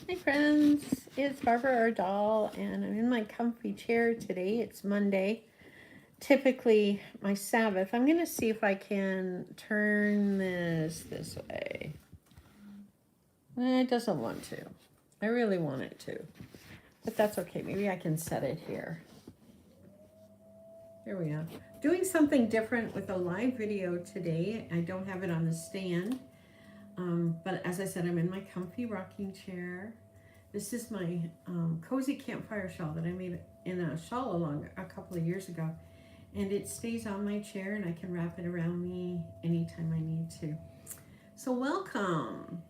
Hi friends, it's Barbara Ardall and I'm in my comfy chair today. It's Monday, typically my Sabbath. I'm going to see if I can turn this way. It doesn't want to. I really want it to, but that's okay. Maybe I can set it here. There we are. Doing something different with a live video today. I don't have it on the stand, but as I said, I'm in my comfy rocking chair. This is my cozy campfire shawl that I made in a shawl along a couple of years ago. And it stays on my chair and I can wrap it around me anytime I need to. So welcome.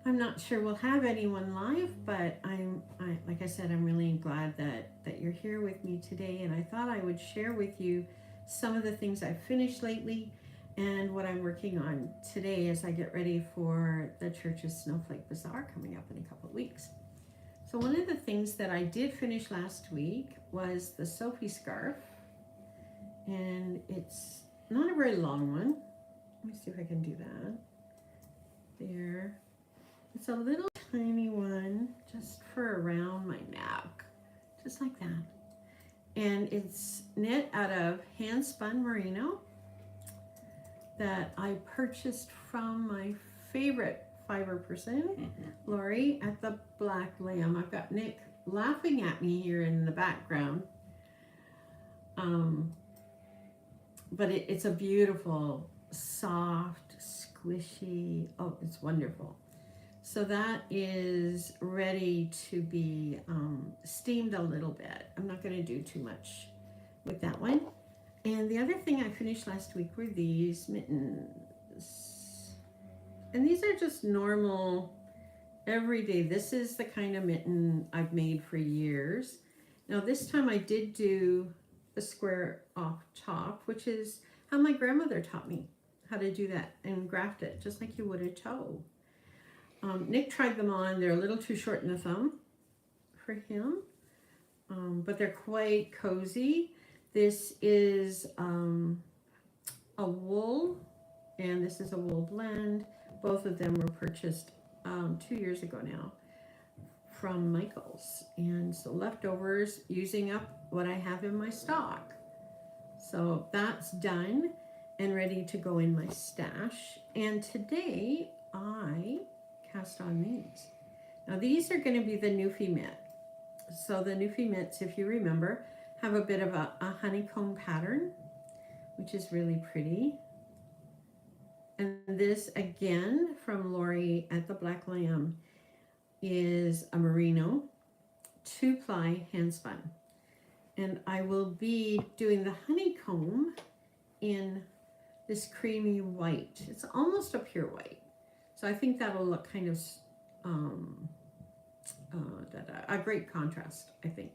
I'm not sure we'll have anyone live, but like I said, I'm really glad that you're here with me today. And I thought I would share with you some of the things I've finished lately and what I'm working on today as I get ready for the church's Snowflake Bazaar coming up in a couple of weeks. So one of the things that I did finish last week was the Sophie scarf, and it's not a very long one. Let me see if I can do that. There. It's a little tiny one just for around my neck, just like that. And it's knit out of hand spun merino that I purchased from my favorite fiber person, Lori at the Black Lamb. I've got Nick laughing at me here in the background. But it's a beautiful, soft, squishy, oh, it's wonderful. So that is ready to be steamed a little bit. I'm not going to do too much with that one. And the other thing I finished last week were these mittens. And these are just normal, everyday. This is the kind of mitten I've made for years. Now this time I did do the square off top, which is how my grandmother taught me how to do that and graft it just like you would a toe. Nick tried them on. They're a little too short in the thumb for him, but they're quite cozy. This is a wool, and this is a wool blend. Both of them were purchased 2 years ago now from Michael's. And so leftovers, using up what I have in my stock. So that's done and ready to go in my stash. And today I cast on these. Now these are going to be the Newfie mitt. So the Newfie mitts, if you remember, have a bit of a honeycomb pattern, which is really pretty. And this again from Lori at the Black Lamb is a merino 2-ply hand spun. And I will be doing the honeycomb in this creamy white. It's almost a pure white. So I think that'll look kind of a great contrast, I think,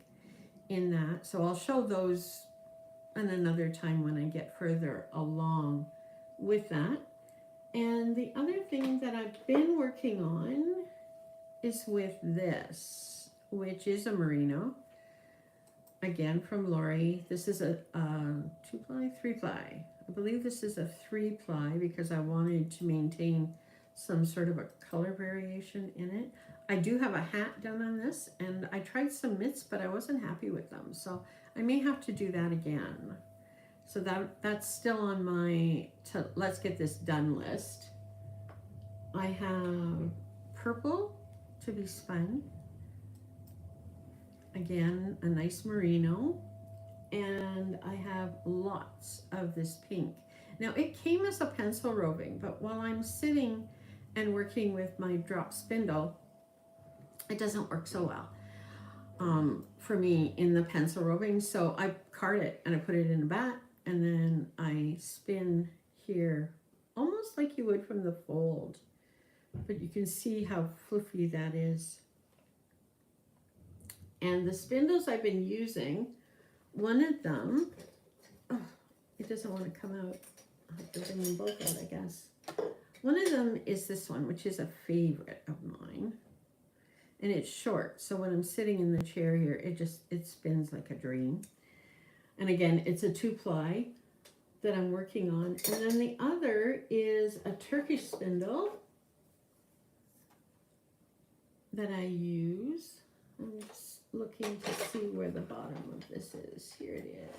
in that. So I'll show those in another time when I get further along with that. And the other thing that I've been working on is with this, which is a merino. Again, from Lori. This is a 2-ply, 3-ply. I believe this is a 3-ply because I wanted to maintain some sort of a color variation in it. I do have a hat done on this, and I tried some mitts, but I wasn't happy with them. So I may have to do that again. So that's still on my let's get this done list. I have purple to be spun. Again, a nice merino. And I have lots of this pink. Now it came as a pencil roving, but while I'm sitting and working with my drop spindle, it doesn't work so well for me in the pencil roving. So I card it and I put it in a bat, and then I spin here almost like you would from the fold, but you can see how fluffy that is. And the spindles I've been using, one of them, oh, it doesn't want to come out. I'll have to bring them both out, I guess. One of them is this one, which is a favorite of mine. And it's short, so when I'm sitting in the chair here, it spins like a dream. And again, it's a 2-ply that I'm working on. And then the other is a Turkish spindle that I use. I'm just looking to see where the bottom of this is. Here it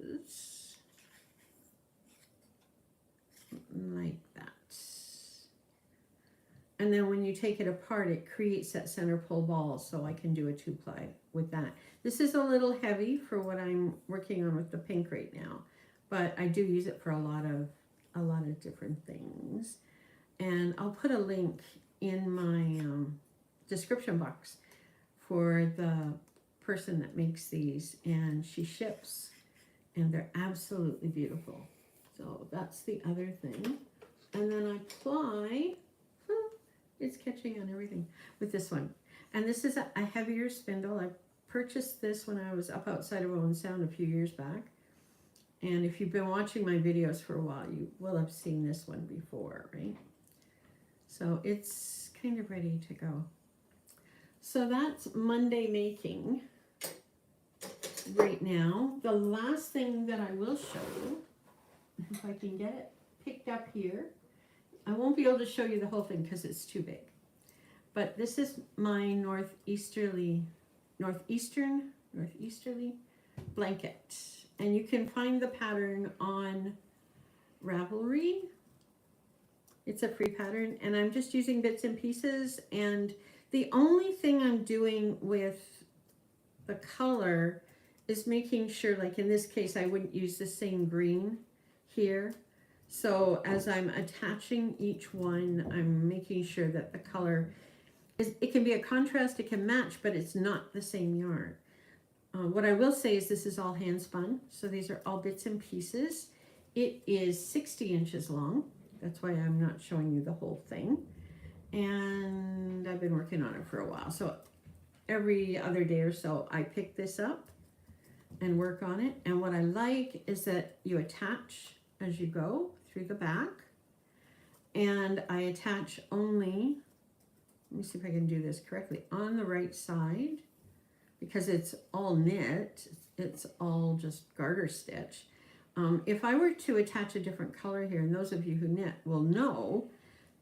is. Like that. And then when you take it apart, it creates that center pull ball, so I can do a 2-ply with that. This is a little heavy for what I'm working on with the pink right now, but I do use it for a lot of different things. And I'll put a link in my description box for the person that makes these, and she ships, and they're absolutely beautiful. So that's the other thing. And then I ply, it's catching on everything with this one. And this is a heavier spindle. I purchased this when I was up outside of Owen Sound a few years back. And if you've been watching my videos for a while, you will have seen this one before, right? So it's kind of ready to go. So that's Monday making right now. The last thing that I will show you, if I can get it picked up here. I won't be able to show you the whole thing because it's too big. But this is my northeasterly blanket. And you can find the pattern on Ravelry. It's a free pattern, and I'm just using bits and pieces. And the only thing I'm doing with the color is making sure, like in this case, I wouldn't use the same green here. So as I'm attaching each one, I'm making sure that the color is, it can be a contrast, it can match, but it's not the same yarn. What I will say is this is all hand spun, so these are all bits and pieces. It is 60 inches long. That's why I'm not showing you the whole thing. And I've been working on it for a while. So every other day or so, I pick this up and work on it. And what I like is that you attach as you go through the back. And I attach only, let me see if I can do this correctly, on the right side, because it's all knit, it's all just garter stitch. If I were to attach a different color here, and those of you who knit will know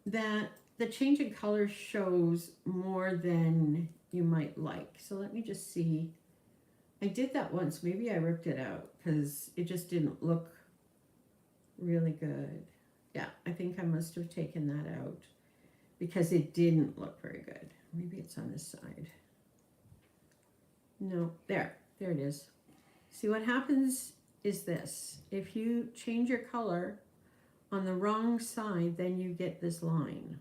that the change in color shows more than you might like. So let me just see. I did that once. Maybe I ripped it out because it just didn't look really good. Yeah, I think I must have taken that out because it didn't look very good. Maybe it's on this side. No, there it is. See, what happens is this. If you change your color on the wrong side, then you get this line.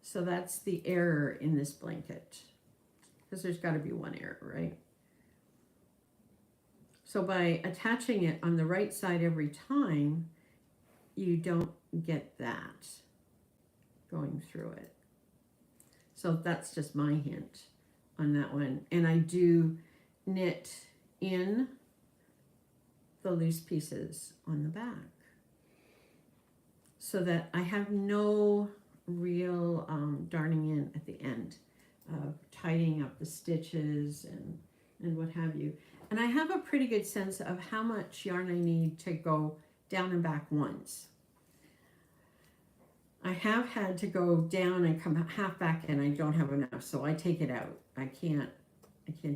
So that's the error in this blanket, because there's got to be one error, right? So by attaching it on the right side every time, you don't get that going through it. So that's just my hint on that one. And I do knit in the loose pieces on the back so that I have no real darning in at the end, tidying up the stitches and what have you. And I have a pretty good sense of how much yarn I need to go down and back once. I have had to go down and come half back and I don't have enough, so I take it out. I can't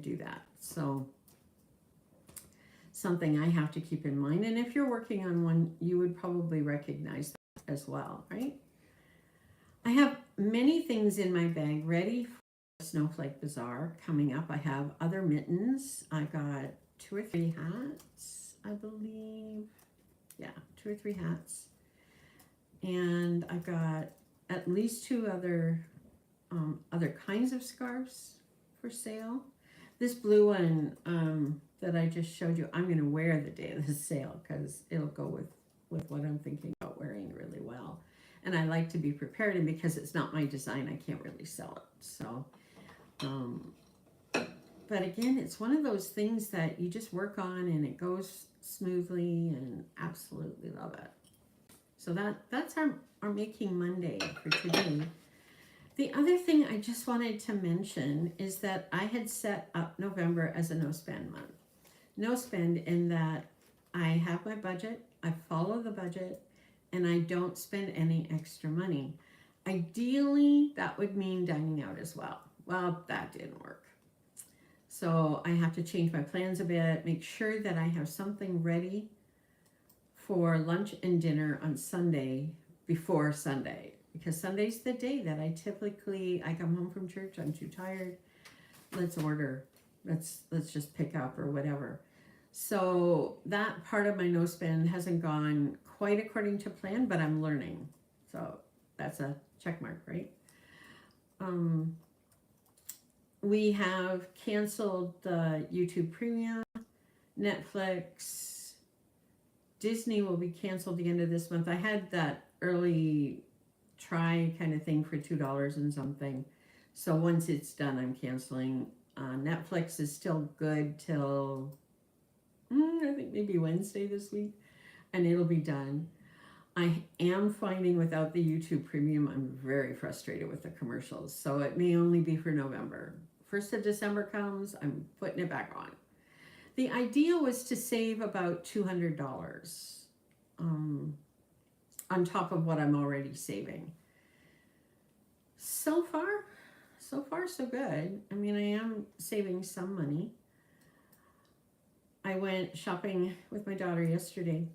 do that. So something I have to keep in mind. And if you're working on one, you would probably recognize that as well, right? I have many things in my bag ready for Snowflake Bazaar coming up. I have other mittens. I got 2 or 3 hats, I believe. Yeah, 2 or 3 hats. And I've got at least 2 other kinds of scarves for sale. This blue one that I just showed you, I'm going to wear the day of the sale because it'll go with what I'm thinking about wearing really well. And I like to be prepared, and because it's not my design, I can't really sell it. So, but again, it's one of those things that you just work on and it goes smoothly, and absolutely love it. So that's our Making Monday for today. The other thing I just wanted to mention is that I had set up November as a no spend month. No spend in that I have my budget, I follow the budget, and I don't spend any extra money. Ideally, that would mean dining out as well. Well, that didn't work. So I have to change my plans a bit, make sure that I have something ready for lunch and dinner on Sunday before Sunday. Because Sunday's the day that I come home from church, I'm too tired. Let's order. Let's just pick up or whatever. So that part of my no spend hasn't gone quite according to plan, but I'm learning. So that's a check mark, right? We have canceled the YouTube Premium, Netflix, Disney will be canceled the end of this month. I had that early try kind of thing for $2 and something. So once it's done, I'm canceling. Netflix is still good till I think maybe Wednesday this week, and it'll be done. I am finding without the YouTube Premium, I'm very frustrated with the commercials. So it may only be for November. 1st of December comes, I'm putting it back on. The idea was to save about $200 on top of what I'm already saving. So far, so good. I mean, I am saving some money. I went shopping with my daughter yesterday,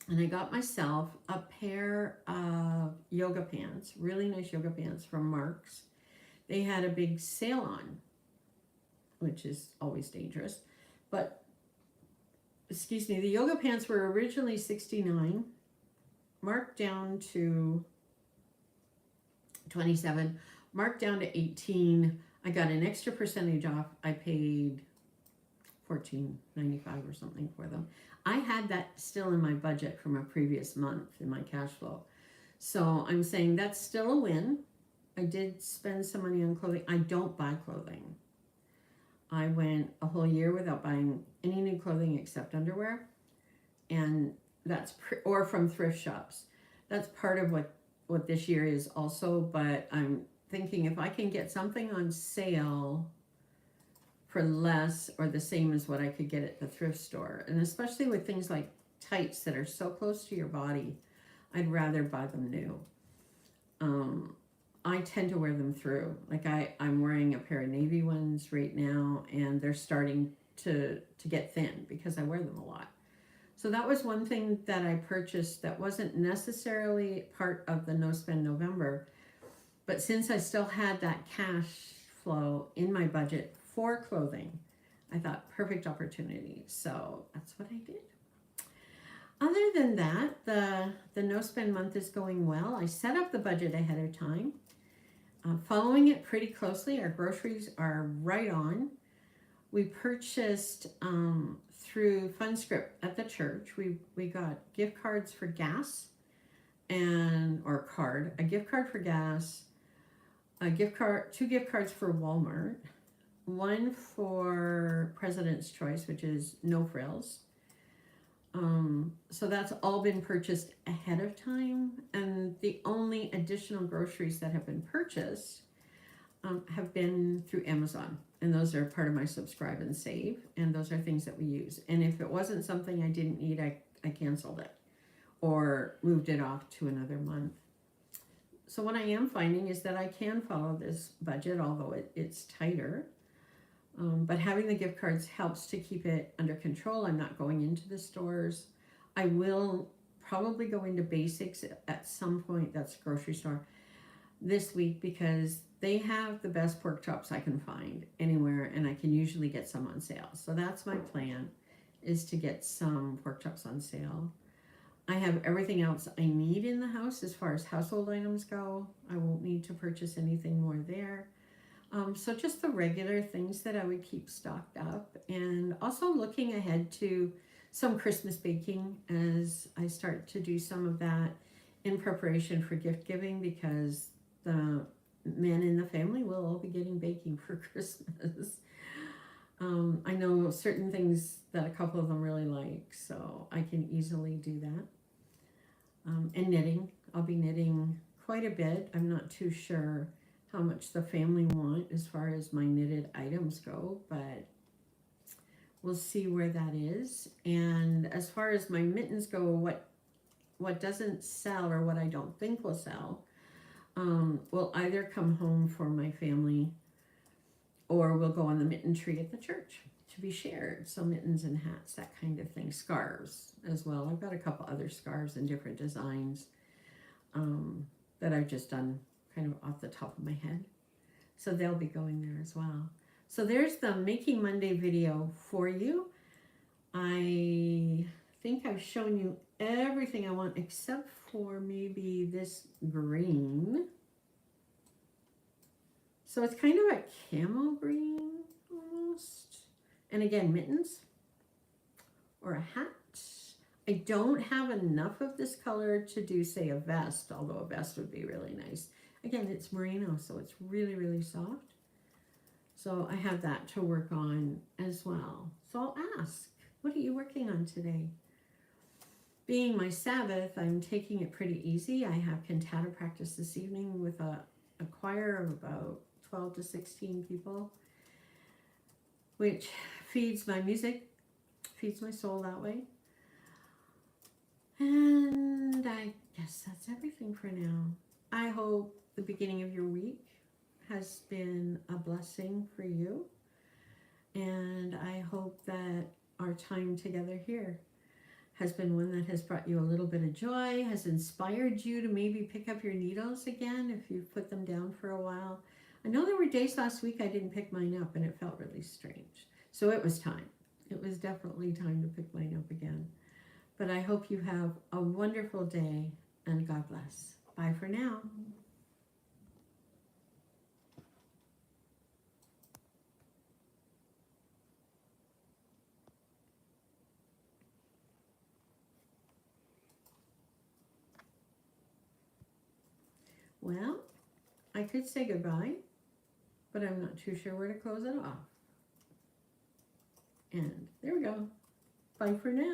and I got myself a pair of yoga pants, really nice yoga pants from Mark's. They had a big sale on, which is always dangerous. But, excuse me, the yoga pants were originally $69, marked down to $27, marked down to $18. I got an extra percentage off. I paid $14.95 or something for them. I had that still in my budget from a previous month in my cash flow. So I'm saying that's still a win. I did spend some money on clothing. I don't buy clothing. I went a whole year without buying any new clothing except underwear, and that's or from thrift shops. That's part of what this year is also. But I'm thinking if I can get something on sale for less or the same as what I could get at the thrift store, and especially with things like tights that are so close to your body, I'd rather buy them new. I tend to wear them through. Like I'm wearing a pair of navy ones right now, and they're starting to get thin because I wear them a lot. So that was one thing that I purchased that wasn't necessarily part of the No Spend November, but since I still had that cash flow in my budget for clothing, I thought perfect opportunity. So that's what I did. Other than that, the no spend month is going well. I set up the budget ahead of time, following it pretty closely. Our groceries are right on. We purchased through FundScript at the church. We got gift cards for gas a gift card for gas, two gift cards for Walmart, one for President's Choice, which is no frills. So that's all been purchased ahead of time, and the only additional groceries that have been purchased have been through Amazon, and those are part of my subscribe and save, and those are things that we use. And if it wasn't something I didn't need, I canceled it or moved it off to another month. So what I am finding is that I can follow this budget, although it's tighter. But having the gift cards helps to keep it under control. I'm not going into the stores. I will probably go into Basics at some point, that's a grocery store, this week, because they have the best pork chops I can find anywhere, and I can usually get some on sale. So that's my plan, is to get some pork chops on sale. I have everything else I need in the house as far as household items go. I won't need to purchase anything more there. So just the regular things that I would keep stocked up, and also looking ahead to some Christmas baking as I start to do some of that in preparation for gift giving, because the men in the family will all be getting baking for Christmas. I know certain things that a couple of them really like, so I can easily do that. And knitting, I'll be knitting quite a bit. I'm not too sure how much the family want as far as my knitted items go, but we'll see where that is. And as far as my mittens go, what doesn't sell, or what I don't think will sell, will either come home for my family or we'll go on the mitten tree at the church to be shared. So mittens and hats, that kind of thing. Scarves as well. I've got a couple other scarves in different designs that I've just done kind of off the top of my head. So they'll be going there as well. So there's the Making Monday video for you. I think I've shown you everything I want except for maybe this green. So it's kind of a camel green almost. And again, mittens or a hat. I don't have enough of this color to do, say, a vest, although a vest would be really nice. Again, it's merino, so it's really, really soft. So I have that to work on as well. So I'll ask, what are you working on today? Being my Sabbath, I'm taking it pretty easy. I have cantata practice this evening with a choir of about 12 to 16 people, which feeds my music, feeds my soul that way. And I guess that's everything for now. I hope the beginning of your week has been a blessing for you. And I hope that our time together here has been one that has brought you a little bit of joy, has inspired you to maybe pick up your needles again if you've put them down for a while. I know there were days last week I didn't pick mine up and it felt really strange. So it was time. It was definitely time to pick mine up again. But I hope you have a wonderful day and God bless. Bye for now. Well, I could say goodbye, but I'm not too sure where to close it off. And there we go. Bye for now.